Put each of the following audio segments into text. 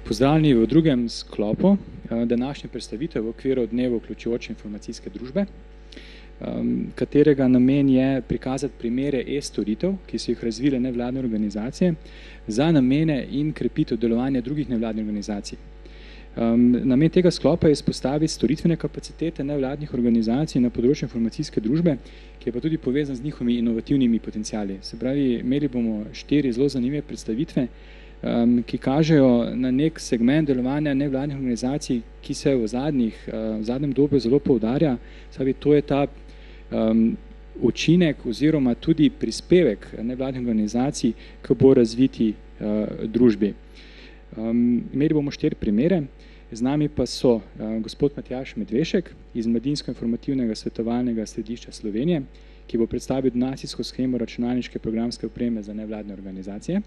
Pozdravljeni v drugem sklopu današnje predstavitve v okviru dneva vključujoče informacijske družbe, katerega namen je prikazati primere e-storitev, ki so jih razvile nevladne organizacije za namene in krepitev delovanja drugih nevladnih organizacij. Namen tega sklopa je izpostaviti storitvene kapacitete nevladnih organizacij na področju informacijske družbe, ki je pa tudi povezan z njihovimi inovativnimi potenciali. Se pravi, imeli bomo 4 zelo zanimive predstavitve, ki kažejo na nek segment delovanja nevladnih organizacij, ki se v zadnjem dobu zelo poudarja. To je ta učinek oziroma tudi prispevek nevladnih organizacij k bolj razviti družbi. Imeli bomo 4 primere. Z nami pa so gospod Matjaž Medvešek iz Mladinsko-informativnega svetovalnega središča Slovenije, ki bo predstavil donacijsko shemo računalniške programske opreme za nevladne organizacije.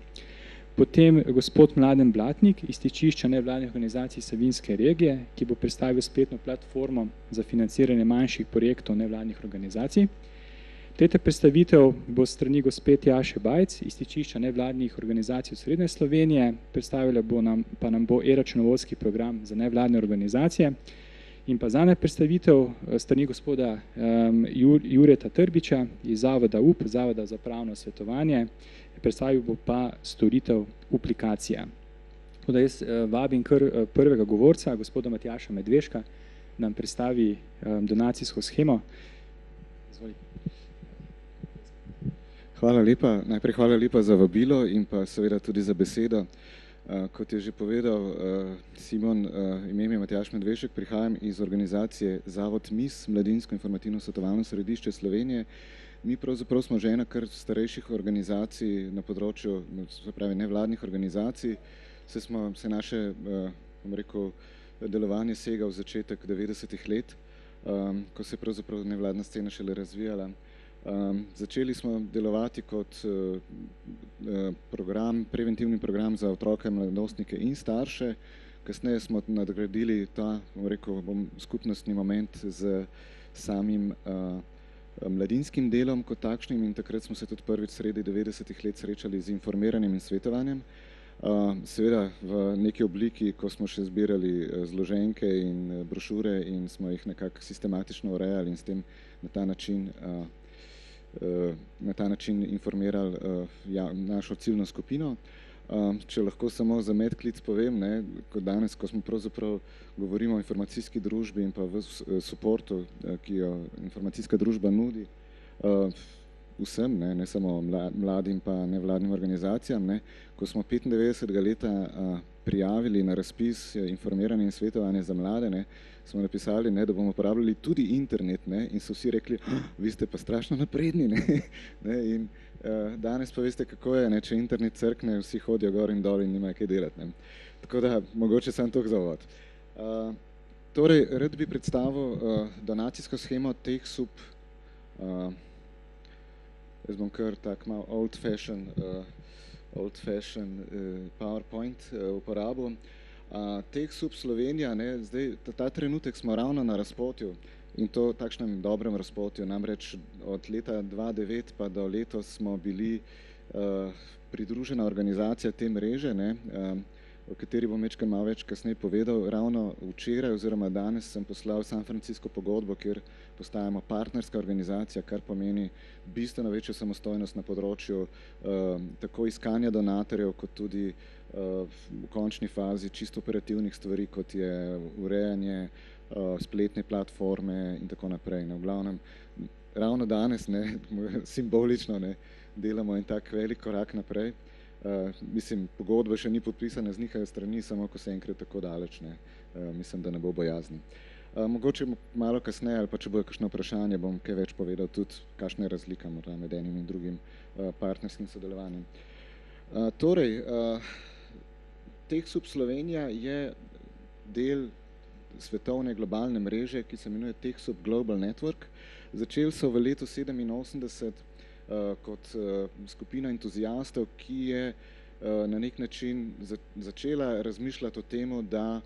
Potem gospod Mladen Blatnik iz stičišča nevladnih organizacij Savinjske regije, ki bo predstavil spletno platformo za financiranje manjših projektov nevladnih organizacij. Tretja predstavitev bo s strani gospe Tjaše Bajc iz stičišča nevladnih organizacij v Srednje Slovenije, predstavila pa nam bo e-računovodski program za nevladne organizacije. In pa zadnja predstavitev strani gospoda Jureta Trbiča iz Zavoda UP, Zavoda za pravno svetovanje, predstavil bo pa storitev Uplikacija. Tako da jaz vabim kar prvega govorca, gospoda Matjaša Medveška, nam predstavi donacijsko shemo. Izvoli. Hvala lepa. Najprej hvala lepa za vabilo in pa seveda tudi za besedo. Kot je že povedal Simon, ime je Matjaž Medvešek, prihajam iz organizacije Zavod MIS, Mladinsko informativno svetovalno središče Slovenije. Mi pravzaprav smo že ena kar starejših organizacij na področju, se pravi nevladnih organizacij. Se naše, bom rekel, delovanje sega v začetek 90-ih let, ko se je pravzaprav nevladna scena šele razvijala. Začeli smo delovati kot preventivni program za otroke, mladostnike in starše. Kasneje smo nadgradili ta, skupnostni moment z samim mladinskim delom kot takšnim in takrat smo se tudi prvič sredi 90-ih let srečali z informiranjem in svetovanjem. Seveda v neki obliki, ko smo še zbirali zloženke in brošure in smo jih nekako sistematično urejali in s tem na ta način informirali našo ciljno skupino. Če lahko samo za medklic povem, kot danes, ko smo pravzaprav govorimo o informacijski družbi in pa v suportu, ki jo informacijska družba nudi vsem, ne samo mladim pa nevladnim organizacijam, ko smo 95. leta prijavili na razpis informiranje in svetovanje za mlade, smo napisali, da bomo uporabljali tudi internet, in so vsi rekli, vi ste pa strašno napredni. In danes pa veste, kako je, če internet crkne, vsi hodijo gor in dol in nimajo kaj delati. Tako da, mogoče samo toliko za uvod. Torej, rad bi predstavil donacijsko shemo TechSoup. Jaz bom kar tak malo old-fashioned PowerPoint uporabil. TechSoup Slovenija, zdaj ta trenutek smo ravno na razpotju in to takšnem dobrem razpotju, namreč od leta 2009 pa do letos smo bili pridružena organizacija te mreže, o kateri bom malo več kasneje povedal. Ravno včeraj oziroma danes sem poslal San Francisco pogodbo, kjer postajamo partnerska organizacija, kar pomeni bistveno večjo samostojnost na področju tako iskanja donatorjev, kot tudi v končni fazi čisto operativnih stvari, kot je urejanje spletne platforme in tako naprej. V glavnem, ravno danes, simbolično, delamo en tak velik korak naprej. Pogodba še ni podpisana z njihove strani, samo ko se enkrat tako daleč, mislim, da ne bo bojazni. Mogoče malo kasneje, ali pa če bo kakšno vprašanje, bom kaj več povedal tudi, kakšna je razlika med enim in drugim partnerskim sodelovanjem. Torej, TechSoup Slovenija je del svetovne globalne mreže, ki se imenuje TechSoup Global Network. Začeli so v letu 1987 kot skupina entuzijastov, ki je na nek način začela razmišljati o temu, da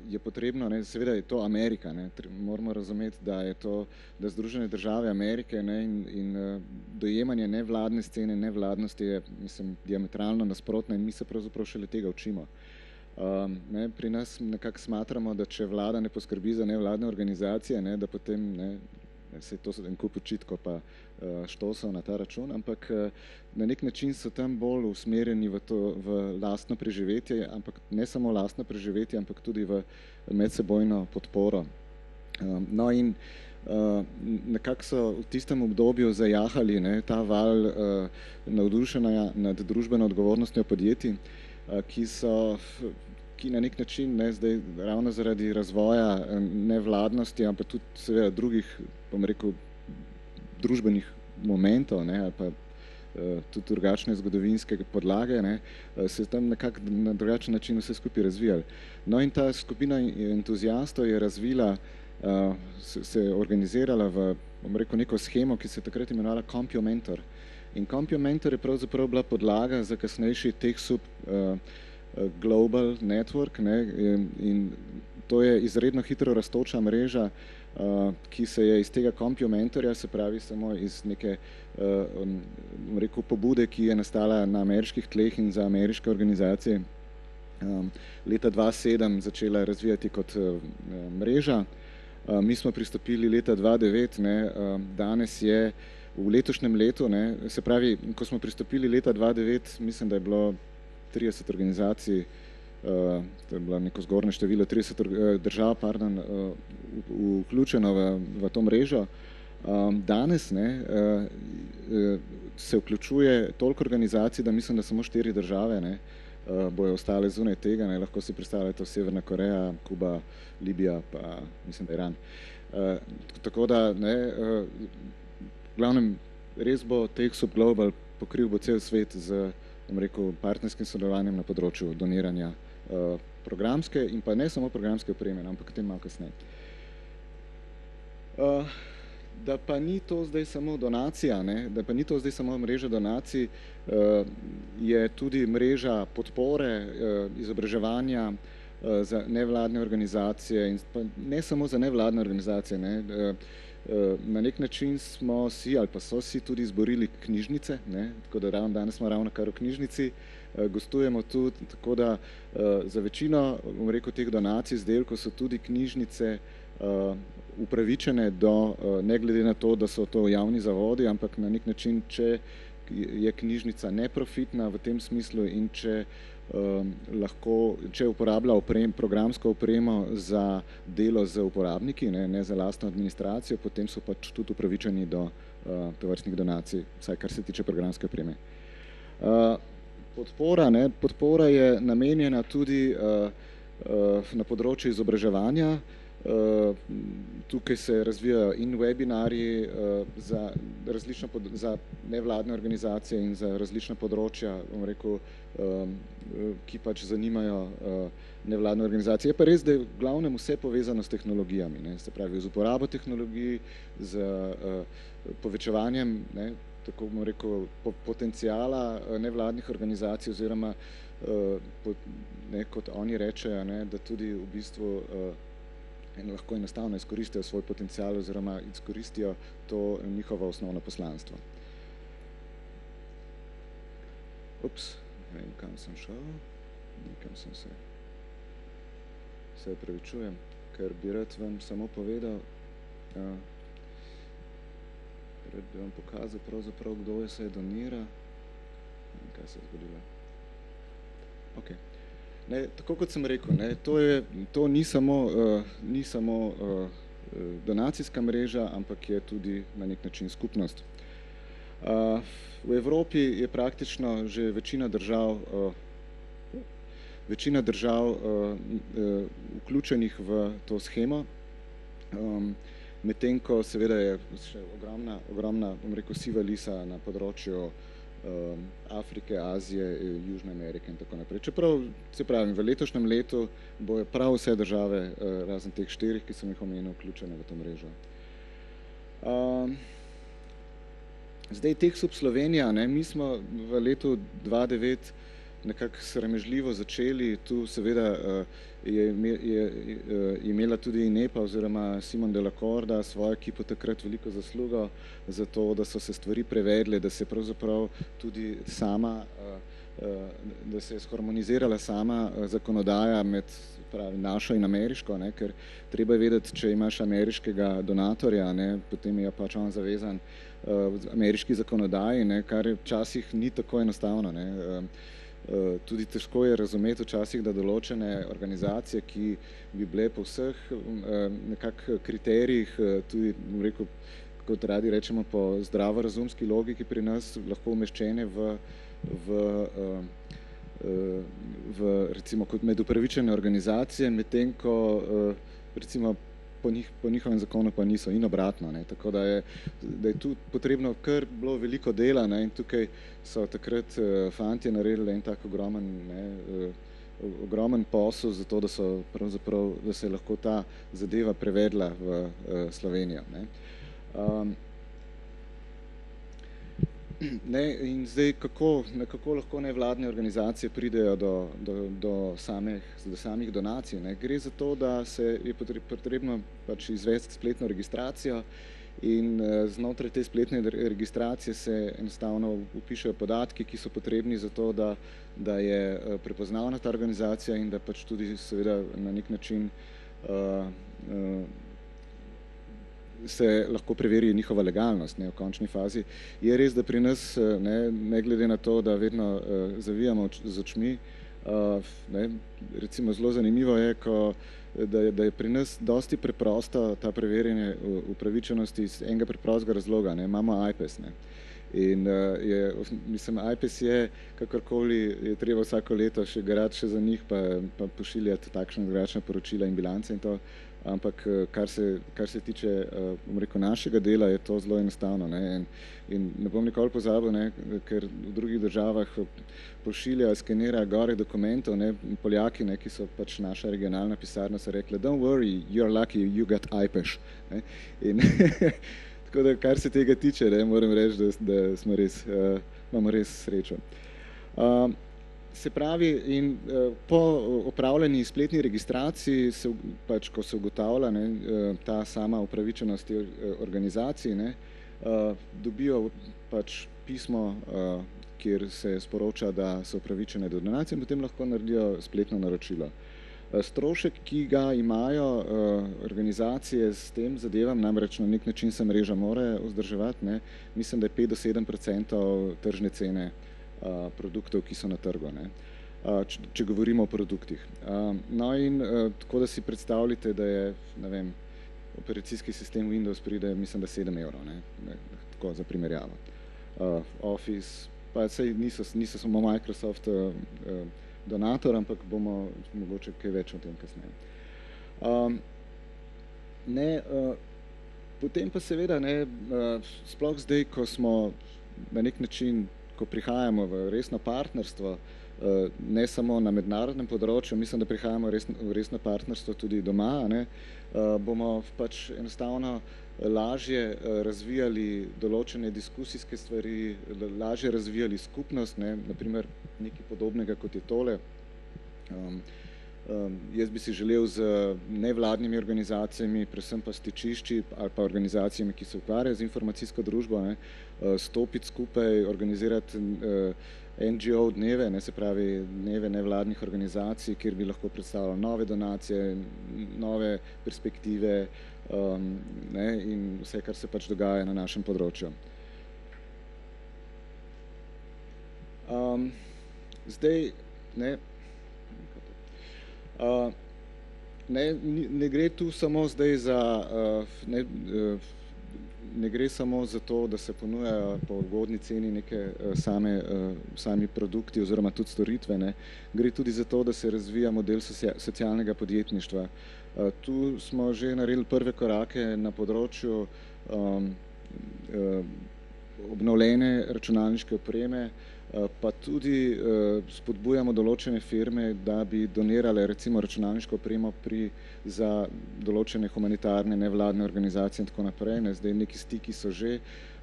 je potrebno, ne, seveda je to Amerika, ne, moramo razumeti, da je to, da Združene države Amerike, ne, in dojemanje nevladne scene, nevladnosti je, mislim, diametralno nasprotno in mi se pravzaprav šele tega učimo. Ne, pri nas nekako smatramo, da če vlada ne poskrbi za nevladne organizacije, ne, da potem, ne, se to en kup očitkov pa štosov na ta račun, ampak na nek način so tam bolj usmerjeni v lastno preživetje, ampak ne samo lastno preživetje, ampak tudi v medsebojno podporo. No in nekako so v tistem obdobju zajahali, ne, ta val navdušenja nad družbeno odgovornostjo podjetij, ki na nek način, ne, zdaj ravno zaradi razvoja nevladnosti, ampak tudi seveda drugih, bom rekel, družbenih momentov, ne, ali pa tudi drugačne zgodovinske podlage, ne, se tam nekako na drugačen način vse skupaj razvijali. No in ta skupina entuzijastov je razvila, se organizirala v, bom rekel, neko shemo, ki se je takrat imenovala CompuMentor. In CompuMentor je pravzaprav bila podlaga za kasnejši TechSoup Global Network, ne, in to je izredno hitro rastoča mreža, ki se je iz tega CompuMentorja, se pravi samo iz neke rekel, pobude, ki je nastala na ameriških tleh in za ameriške organizacije, leta 2007 začela razvijati kot mreža. Mi smo pristopili leta 2009, ne, danes je v letošnjem letu, ne, se pravi, ko smo pristopili leta 2009, mislim, da je bilo 30 organizacij, to je bilo neko zgornje število, 30 držav, pardon, vključeno v to mrežo. Danes, ne, se vključuje toliko organizacij, da mislim, da samo 4 države, ne, bojo ostale zunaj tega, ne, lahko si predstavljate Severna Koreja, Kuba, Libija, pa mislim, da Iran. Tako da, ne, v glavnem, res bo TechSoup Global pokril bo cel svet z, bom rekel, partnerskim sodelovanjem na področju doniranja programske in pa ne samo programske opreme, ampak tem malo kasneje. Da pa ni to zdaj samo donacija, ne, da pa ni to zdaj samo mreža donacij, je tudi mreža podpore, izobraževanja za nevladne organizacije in pa ne samo za nevladne organizacije, ne, na nek način smo si ali pa so si tudi izborili knjižnice, ne, tako da danes smo ravno kar v knjižnici, gostujemo tudi, tako da za večino, bom rekel, teh donacij izdelkov so tudi knjižnice upravičene do, ne glede na to, da so to javni zavodi, ampak na nek način, če je knjižnica neprofitna v tem smislu in če lahko, če uporablja programsko opremo za delo z uporabniki, ne za lastno administracijo, potem so pač tudi upravičeni do tovrstnih donacij, vsaj kar se tiče programske opreme. Podpora je namenjena tudi na področju izobraževanja. Tukaj se razvijajo in webinarji za nevladne organizacije in za različna področja, bom rekel, ki pač zanimajo nevladne organizacije. Je pa res, da je v glavnem vse povezano s tehnologijami, ne, se pravi z uporabo tehnologij, z povečevanjem, ne, tako bom rekel, potenciala nevladnih organizacij oziroma, ne, kot oni rečejo, ne, da tudi v bistvu lahko enostavno izkoristijo svoj potencial oziroma izkoristijo to njihovo osnovno poslanstvo. Ups, ne vem, kam sem šel, nekam sem se opravičujem, ker bi rad vam samo povedal, rad bi vam pokazal pravzaprav, kdo se donira, kaj se je zgodilo. Ok. Ne, tako kot sem rekel, ne, to ni samo donacijska mreža, ampak je tudi na nek način skupnost. V Evropi je praktično že večina držav vključenih v to shemo, medtem ko seveda je še ogromna, bom rekel, siva lisa na področju Afrike, Azije, Južne Amerike in tako naprej. Čeprav, se pravim, v letošnjem letu bojo prav vse države, razen teh 4, ki sem jih omenil, vključene v to mrežo. Zdaj, TechSoup Slovenija, ne, mi smo v letu 2009 nekako sramežljivo začeli. Tu seveda je imela tudi Inepa oziroma Simon de la Corda svojo ekipo takrat veliko zaslugo za to, da so se stvari prevedle, da se pravzaprav tudi sama, da se je sharmonizirala sama zakonodaja med našo in ameriško, ne, ker treba je vedeti, če imaš ameriškega donatorja, ne, potem je pač on zavezan ameriški zakonodaji, ne, kar včasih ni tako enostavno. Ne. Tudi težko je razumeti včasih, da določene organizacije, ki bi bile po vseh nekako kriterijih, tudi, rekel, kot radi rečemo, po zdravorazumski logiki pri nas lahko umeščene v recimo kot med upravičene organizacije, medtem ko recimo po njihovem zakonu pa niso in obratno. Ne. Tako da je tu potrebno kar bilo veliko dela, ne, in tukaj so takrat fantje naredili en tak ogromen posel za to, da so pravzaprav, da se je lahko ta zadeva prevedla v Slovenijo. Ne. Ne, in zdaj, kako lahko nevladne organizacije pridejo do samih donacij. Ne. Gre za to, da se je potrebno pač izvesti spletno registracijo in znotraj te spletne registracije se enostavno vpišejo podatki, ki so potrebni za to, da je prepoznavna ta organizacija in da pač tudi seveda na nek način se lahko preveri njihova legalnost, ne, v končni fazi. Je res, da pri nas, ne glede na to, da vedno zavijamo z očmi, ne, recimo zelo zanimivo je, da je pri nas dosti preprosto ta preverjanje upravičenosti iz enega preprostega razloga. Ne. Imamo IPES. Ne. In IPES je, kakorkoli je treba vsako leto še garati še za njih, pa pošiljati takšne drugačne poročila in bilance in to, ampak kar se tiče našega dela, je to zelo enostavno. Ne. In ne bom nikoli pozabil, ne, ker v drugih državah pošilja, skenira gore dokumentov, ne, Poljaki, ne, ki so pač naša regionalna pisarna, so rekli, don't worry, you're lucky, you got IPES. Ne. In tako da, kar se tega tiče, ne, moram reči, da smo imamo res srečo. Se pravi, in po opravljeni spletni registraciji, pač, ko se ugotavlja, ne, ta sama upravičenost organizacij, ne, dobijo pač pismo, kjer se sporoča, da so upravičene do donacije in potem lahko naredijo spletno naročilo. Strošek, ki ga imajo organizacije s tem zadevam, namreč na nek način se mreža mora vzdrževati, ne, mislim, da je 5 do 7% tržne cene produktov, ki so na trgu, ne, če govorimo o produktih. No in tako, da si predstavljate, da je, ne vem, operacijski sistem Windows pride, mislim, da 7 €, ne, tako za primerjavo. Office, pa sej niso samo Microsoft donator, ampak bomo mogoče kaj več o tem kasneje. Potem pa seveda, ne, sploh zdaj, ko smo na nek način, ko prihajamo v resno partnerstvo, ne samo na mednarodnem področju, mislim, da prihajamo v resno partnerstvo tudi doma, ne, bomo pač enostavno lažje razvijali določene diskusijske stvari, lažje razvijali skupnost, ne, naprimer nekaj podobnega, kot je tole. Jaz bi si želel z nevladnimi organizacijami, predvsem pa stičišči ali pa organizacijami, ki se ukvarjajo z informacijsko družbo, ne, stopiti skupaj, organizirati NGO dneve, ne, se pravi dneve nevladnih organizacij, kjer bi lahko predstavljali nove donacije, nove perspektive, ne, in vse, kar se pač dogaja na našem področju. Zdaj, ne, ne gre tu samo zdaj za, ne gre samo za to, da se ponujajo po ugodni ceni neke sami produkti oziroma tudi storitve, ne. Gre tudi za to, da se razvija model socialnega podjetništva. Tu smo že naredili prve korake na področju obnovljene računalniške opreme, pa tudi spodbujamo določene firme, da bi donirale recimo računalniško opremo za določene humanitarne nevladne organizacije in tako naprej. Zdaj neki stiki so že,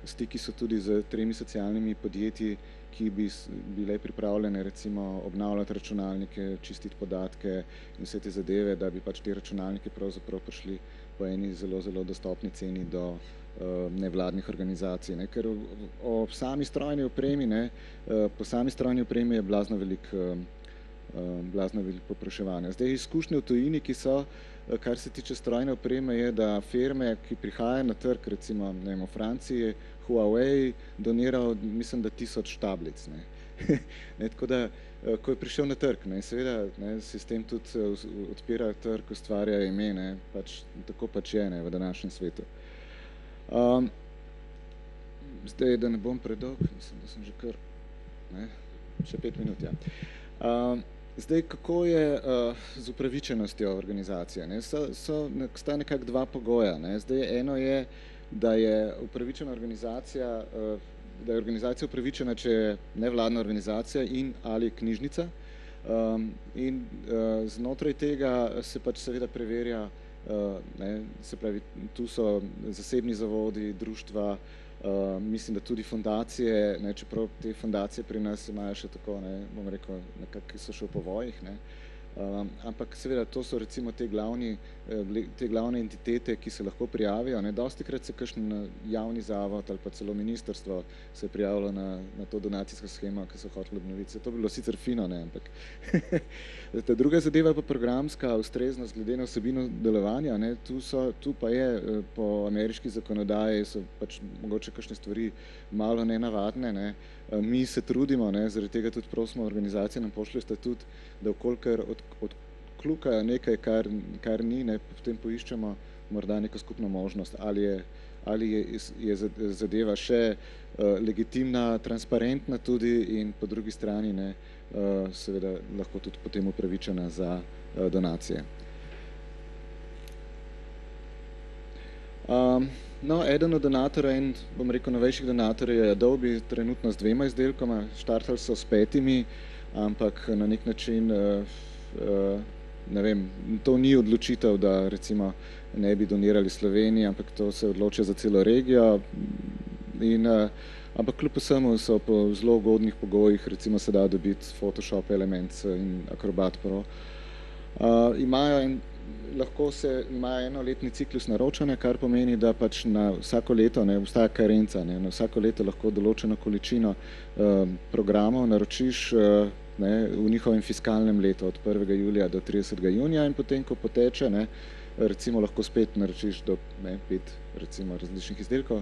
Stiki so tudi z 3 socialnimi podjetji, ki bi bile pripravljene recimo obnavljati računalnike, čistiti podatke in vse te zadeve, da bi pač te računalnike pravzaprav prišli po eni zelo, zelo dostopni ceni do nevladnih organizacij. Ne? Ker o sami strojni opremi, po sami strojni opremi je blazno veliko popraševanja. Zdaj, izkušnje v tujini, ki so, kar se tiče strojne opreme, je, da firme, ki prihajajo na trg, recimo v Franciji, Huawei doniral, mislim, da 1000 tablic. Tako da, ko je prišel na trg, seveda sistem tudi odpira trg, ustvarja ime, pač, tako pač je v današnjem svetu. Zdaj, da ne bom predolg, mislim, da sem že kar, še 5 minut, ja. Zdaj, kako je z upravičenostjo organizacije? Sta nekako dva pogoja. Zdaj, eno je, da je upravičena organizacija, da je organizacija upravičena, če je nevladna organizacija in ali knjižnica. In znotraj tega se pač seveda preverja, se pravi, tu so zasebni zavodi, društva, mislim, da tudi fundacije, čeprav te fundacije pri nas imajo še tako, bom rekel, nekako so še v povojih, ampak seveda to so recimo te glavne entitete, ki se lahko prijavijo. Dostikrat se kakšen javni zavod ali pa celo ministrstvo se je prijavilo na to donacijsko shemo, ki so hoteli obnoviti. To bi bilo sicer fino, ampak ta druga zadeva pa programska ustreznost glede na vsebino delovanja. Tu pa je po ameriški zakonodaji so pač mogoče kakšne stvari malo nenavadne. Mi se trudimo, zaradi tega tudi prosimo organizacije, nam pošljajo statut, da vkolikor odkljukajo nekaj, kar ni, potem poiščemo morda neko skupno možnost, ali je zadeva še legitimna, transparentna tudi in po drugi strani seveda lahko tudi potem upravičena za donacije. Eden od donatorjev in, bom rekel, novejših donatorjev je Adobe, trenutno z 2 izdelkoma, štartali so s 5, ampak na nek način, ne vem, to ni odločitev, da recimo ne bi donirali Sloveniji, ampak to se odloča za celo regijo. Ampak kljub vsemu so po zelo ugodnih pogojih, recimo se da dobiti Photoshop Elements in Acrobat Pro. Lahko imajo enoletni ciklus naročanja, kar pomeni, da pač na vsako leto obstaja karenca, na vsako leto lahko določeno količino programov naročiš v njihovem fiskalnem letu od 1. julija do 30. junija in potem, ko poteče, recimo lahko spet naročiš do 5 recimo različnih izdelkov.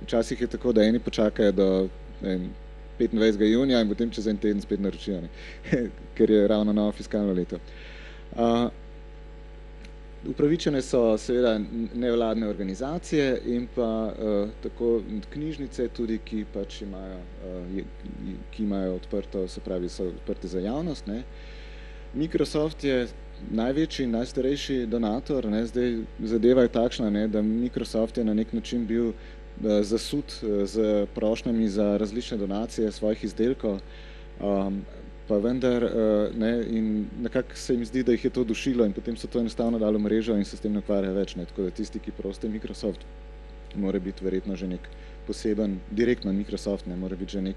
Včasih je tako, da eni počakajo do 25. junija in potem čez en teden spet naročijo, ker je ravno novo fiskalno leto. Upravičene so seveda nevladne organizacije in pa tako knjižnice tudi, ki pač imajo odprto, se pravi, so odprte za javnost. Microsoft je največji, najstarejši donator. Zdaj zadeva je takšna, da Microsoft je na nek način bil zasut z prošnjami za različne donacije svojih izdelkov, pa vendar in nekako se jim zdi, da jih je to dušilo in potem so to enostavno dalo mrežo in se s tem ne ukvarja več. Tako da tisti, ki prosite Microsoft, mora biti verjetno že nek poseben, direktno Microsoft, mora biti že nek,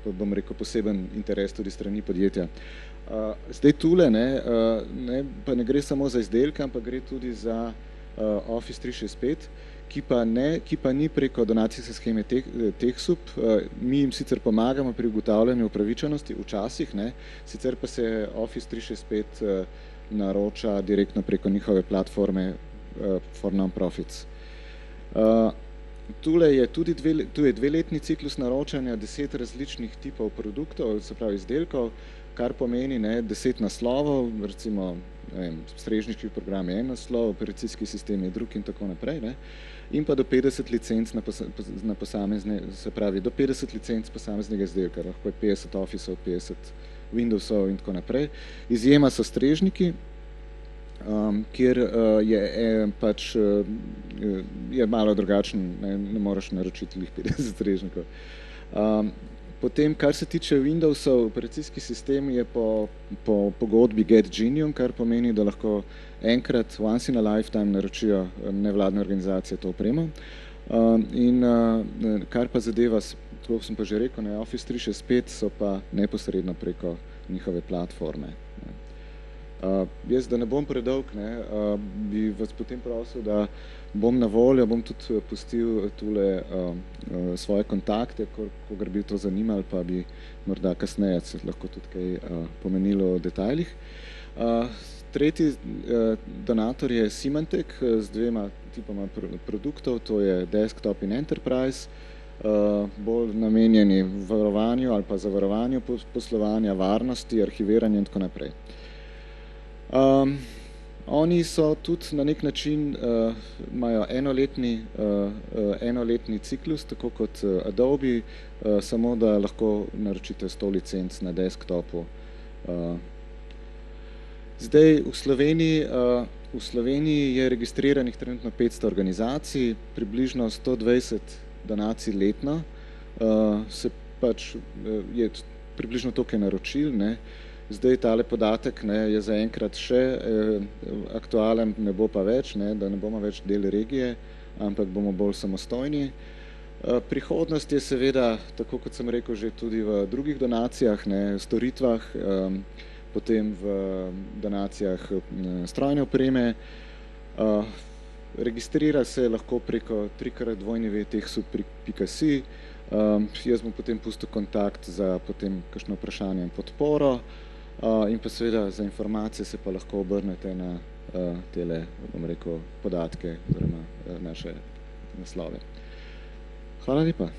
bom rekel, poseben interes tudi strani podjetja. Zdaj tule, pa ne gre samo za izdelke, ampak gre tudi za Office 365, ki pa ni preko donacijske sheme TechSoup. Mi jim sicer pomagamo pri ugotavljanju upravičenosti včasih, sicer pa se Office 365 naroča direktno preko njihove platforme for non-profits. Tu je 2-letni ciklus naročanja 10 različnih tipov produktov, se pravi izdelkov, kar pomeni 10 naslovov, recimo strežniški program je en naslov, operacijski sistem je drug in tako naprej, in pa do 50 licenc na posamezne, se pravi do 50 licenc posameznega izdelka, lahko je 50 Officeov, 50 Windowsov in tako naprej. Izjema so strežniki, kjer je malo drugačen, ne moraš naročiti 50 strežnikov. Potem, kar se tiče Windowsov, operacijski sistem je po pogodbi Get Genium, kar pomeni, da lahko enkrat, once in a lifetime, naročijo nevladne organizacije to opremo. In kar pa zadeva, tako sem pa že rekel, Office 365 so pa neposredno preko njihove platforme. Jaz, da ne bom predolg, bi vas potem prosil, da bom na voljo, bom tudi pustil tule svoje kontakte, kogar bi to zanimali, pa bi morda kasneje se lahko tudi kaj pomenilo o detaljih. Tretji donator je Symantec z dvema tipoma produktov, to je Desktop in Enterprise, bolj namenjeni varovanju ali pa zavarovanju poslovanja, varnosti, arhiviranju in tako naprej. Oni so tudi na nek način, imajo enoletni ciklus, tako kot Adobe, samo da lahko naročite 100 licenc na desktopu. Zdaj, v Sloveniji je registriranih trenutno 500 organizacij, približno 120 donacij letno, se pač je približno toliko naročil, Zdaj tale podatek je zaenkrat še aktualen, ne bo pa več, da ne bomo več del regije, ampak bomo bolj samostojni. Prihodnost je seveda, tako kot sem rekel, že tudi v drugih donacijah, storitvah, potem v donacijah strojne opreme. Registrira se lahko preko www.techsub.si. Jaz bom potem pustil kontakt za potem kakšno vprašanje in podporo. In pa seveda za informacije se pa lahko obrnete na tele, bom rekel, podatke oziroma naše naslove. Hvala lepa.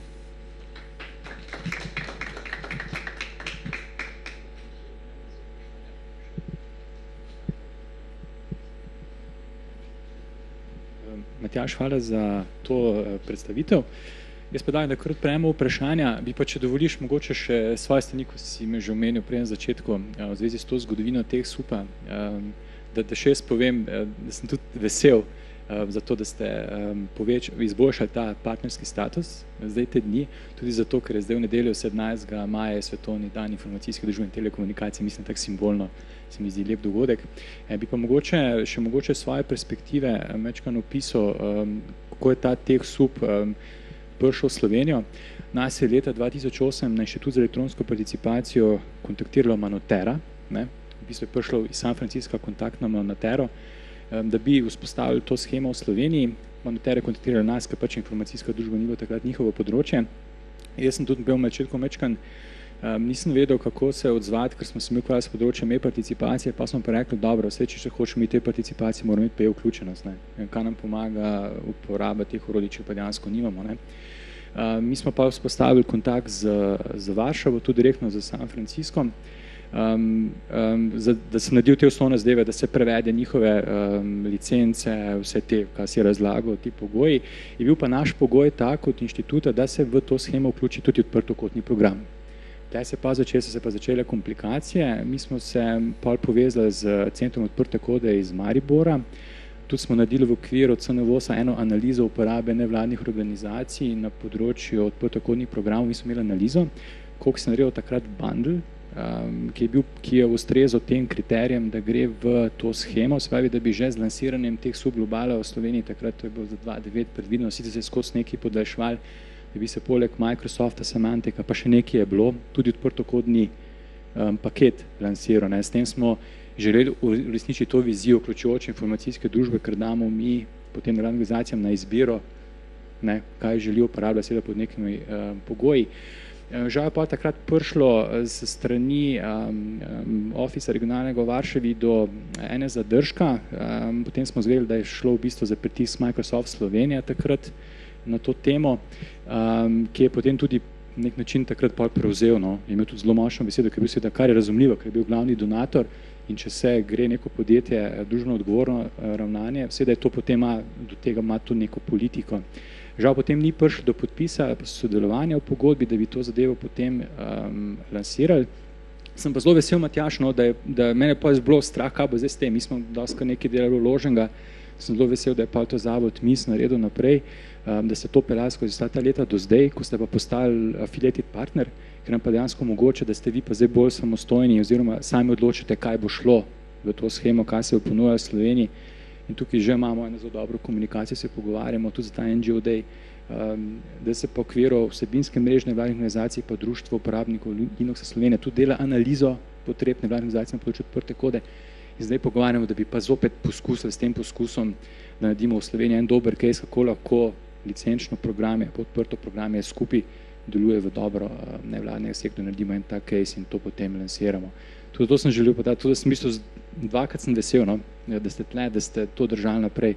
Matjaž, hvala za to predstavitev. Jaz pa dajem, da kar odpremo vprašanja, bi pa, če dovoliš, mogoče še svoje strani, ko si me že omenil prej na začetku, v zvezi s to zgodovino TechSoupa, da še jaz povem, da sem tudi vesel za to, da ste izboljšali ta partnerski status zdaj te dni, tudi zato, ker je zdaj v nedeljo 17. maja je Svetovni dan informacijske družbe in telekomunikacije, mislim, tako simbolno, se mi zdi lep dogodek. Bi pa mogoče svoje perspektive mečkan opisal, kako je ta TechSoup prišel v Slovenijo. Nas je leta 2008 na Inštitut za elektronsko participacijo kontaktiralo Manotera, v bistvu je prišlo iz San Francisca kontakt na Manotero, da bi vzpostavili to schemo v Sloveniji. Manotera je kontaktirala nas, ker pač informacijska družba ni bilo takrat njihovo področje. Jaz sem tudi bil mečetko mečkan, nisem vedel, kako se odzvati, ker smo se mi ukvarjali s področjem e-participacije, pa smo pa rekli, dobro, vse, če hočemo imeti e-participacije, moramo imeti pa e-vključenost. Kaj nam pomaga uporaba teh orodij, če pa dejansko nimamo. Mi smo pa vzpostavili kontakt z Varšavo, tudi direktno z San Franciscom, da se naredil te osnovne zadeve, da se prevede njihove licence, vse te, kaj si razlagal, ti pogoji. Je bil pa naš pogoj tak od inštituta, da se v to shemo vključi tudi odprtokotni program. So se pa začele komplikacije. Mi smo se povezali z Centrom odprte kode iz Maribora. Tudi smo naredili v okviru CNVOS-a eno analizo uporabe nevladnih organizacij na področju odprtokodnih programov. Mi smo imeli analizo, koliko se naredil takrat bundle, ki je ustrezal tem kriterijem, da gre v to shemo, se pravi, da bi že z lansiranjem teh subglobala v Sloveniji, takrat to je bilo za 2009 predvideno, sicer se je skozi nekaj podaljšval, da bi se poleg Microsofta, Semantika, pa še nekaj je bilo, tudi odprtokodni paket lansiral. S tem smo želeli uresničiti to vizijo vključujoče informacijske družbe, ker damo mi potem organizacijam na izbiro, kaj želijo uporabljati, seveda pod nekimi pogoji. Žal je pa takrat prišlo z strani ofisa regionalnega v Varšavi do ene zadržka, potem smo zvedeli, da je šlo v bistvu za pritisk Microsoft Slovenija takrat na to temo, ki je potem tudi nek način takrat prevzel, je imel tudi zelo močno besedo, ker je bil seveda, kar je razumljivo, ker je bil glavni donator in če se gre neko podjetje družbeno odgovorno ravnanje, seveda je to potem do tega ima tudi neko politiko. Žal potem ni prišlo do podpisa sodelovanja v pogodbi, da bi to zadevo potem lansirali. Sem pa zelo vesel, Matjaž, da mene pa je bilo strah, kaj bo zdaj s tem. Mi smo dosti nekaj delali vloženega, sem zelo vesel, da je pa to zavod MIS naredil naprej, da ste to peljali skozi ta leta do zdaj, ko ste pa postali affiliated partner, ker nam pa dejansko omogoča, da ste vi pa zdaj bolj samostojni oziroma sami odločite, kaj bo šlo v to shemo, kaj se bo ponujalo v Sloveniji. In tukaj že imamo eno zelo dobro komunikacijo, se pogovarjamo tudi za ta NGO Day, da se po okviru vsebinske mreže nevladnih organizacij pa Društvo uporabnikov Linuxa Slovenije tudi dela analizo potreb nevladnih organizacij na področju odprte kode. In zdaj pogovarjamo, da bi pa zopet poskusili s tem poskusom, da naredimo v Sloveniji en dober case, kako lahko licenčno programe, podprto programe skupaj deluje v dobro nevladnega sektorja, naredimo en tak case in to potem lansiramo. Tudi to sem želel podati, tudi sem mislil, dvakrat sem vesel, no, da ste tle, da ste to držali naprej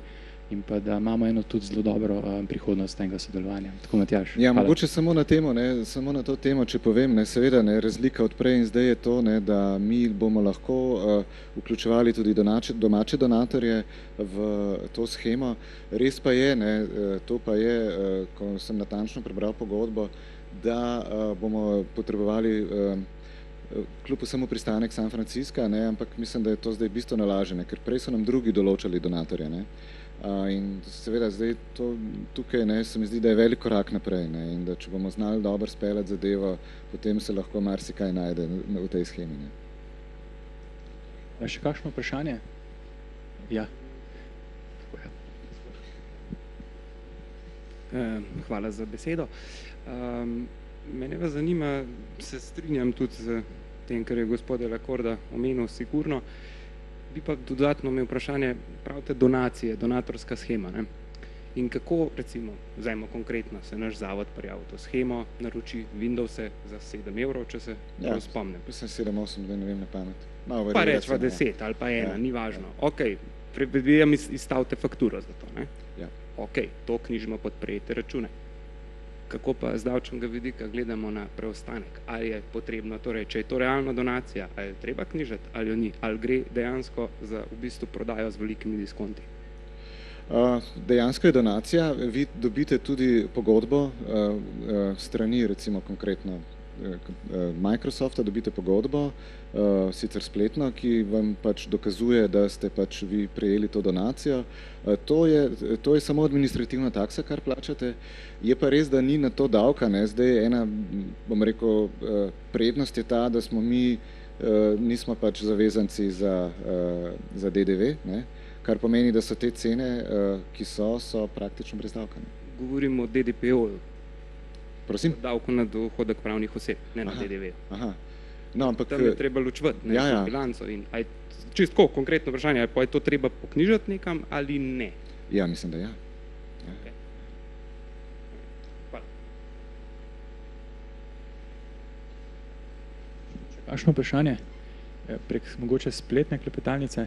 in pa da imamo eno tudi zelo dobro prihodnost tega sodelovanja. Tako, Matjaž. Ja, mogoče samo na temo, ne, samo na to temo, če povem, ne, seveda, ne, razlika od prej in zdaj je to, ne, da mi bomo lahko vključevali tudi domače donatorje v to shemo. Res pa je, ne, to pa je, ko sem natančno prebral pogodbo, da bomo potrebovali kljub vsemu pristanek San Francisca, ne, ampak mislim, da je to zdaj bistveno lažje, ne, ker prej so nam drugi določali donatorje. Ne. In seveda zdaj tukaj se mi zdi, da je velik korak naprej, ne, in da če bomo znali dobro speljati zadevo, potem se lahko marsikaj najde v tej shemi. Ne. Še kakšno vprašanje? Ja. Hvala za besedo. Mene vas zanima, se strinjam tudi z tem, kar je gospod Delakorda omenil sigurno, bi pa dodatno imel vprašanje, pravite donacije, donatorska shema. Ne? In kako, recimo, vzajmo konkretno, se naš zavod prijavil to shemo, naroči Windowse za 7 evrov, če se prav spomnim. Mislim 7-8, da ne vem na pamet. Pa rečva 10 ali pa 1, ni važno. Ok, predvidevam izstavite fakturo za to. Ne? Ja. Ok, to knjižimo pod prejete račune. Kako pa z davčnega vidika gledamo na preostanek? Ali je potrebno, torej, če je to realna donacija, ali je treba knjižati, ali jo ni, ali gre dejansko za v bistvu prodajo z velikimi diskonti? Dejansko je donacija, vi dobite tudi pogodbo strani, recimo konkretno Microsofta, dobite pogodbo, sicer spletno, ki vam pač dokazuje, da ste pač vi prejeli to donacijo. To je samo administrativna taksa, kar plačate. Je pa res, da ni na to davka. Ne. Zdaj ena, bom rekel, prednost je ta, da smo mi nismo pač zavezanci za DDV, ne. Kar pomeni, da so te cene, ki so praktično brez davka. Ne. Govorimo o DDPO-ju. Prosim? Davko na dohodek pravnih oseb, ne na DDV. Aha. No, ampak tam je treba ločevati, ne, ja. bilanco. In čisto konkretno vprašanje, ali pa je to treba poknjižati nekam ali ne? Ja, mislim, da ja. Okay. Hvala. Kakšno vprašanje? Prek mogoče spletne klepetalnice?